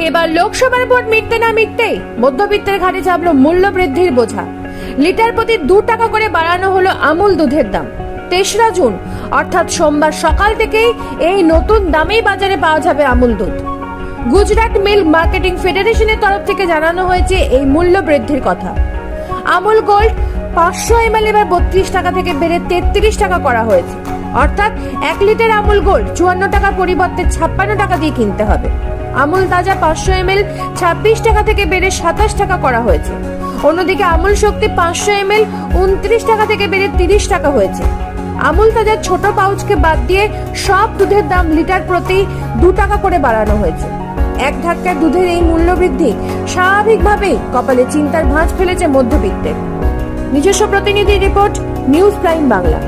এবার লোকসভার ভোট মিটতে না মিটতেই মধ্যবিত্তের ঘাড়ে চাপলো মূল্য বৃদ্ধির বোঝা। লিটার প্রতি 2 টাকা করে বাড়ানো হলো আমুল দুধের দাম। 3রা জুন অর্থাৎ সোমবার সকাল থেকেই এই নতুন দামেই বাজারে পাওয়া যাবে আমুল দুধ। গুজরাট মিল্ক মার্কেটিং ফেডারেশনের তরফ থেকে জানানো হয়েছে এই মূল্য বৃদ্ধির কথা। আমুল গোল্ড 500 ml এবার 32 টাকা থেকে বেড়ে 33 টাকা করা হয়েছে, অর্থাৎ 1 লিটার আমুল গোল্ড 54 টাকার পরিবর্তে 56 টাকা দিয়ে কিনতে হবে। আমুল তাজা 500 ml 26 টাকা থেকে বেড়ে 27 টাকা করা হয়েছে। অন্যদিকে আমুল শক্তি 500 ml 29 টাকা থেকে বেড়ে 30 টাকা হয়েছে। আমুল তাজার ছোট পাউচকে বাদ দিয়ে সব দুধের দাম লিটার প্রতি 2 টাকা করে বাড়ানো হয়েছে। এক ধাক্কায় দুধের এই মূল্য বৃদ্ধি স্বাভাবিকভাবেই কপালে চিন্তার ভাঁজ ফেলেছে মধ্যবিত্তের। নিজস্ব প্রতিনিধি রিপোর্ট, নিউজ প্রাইম বাংলা।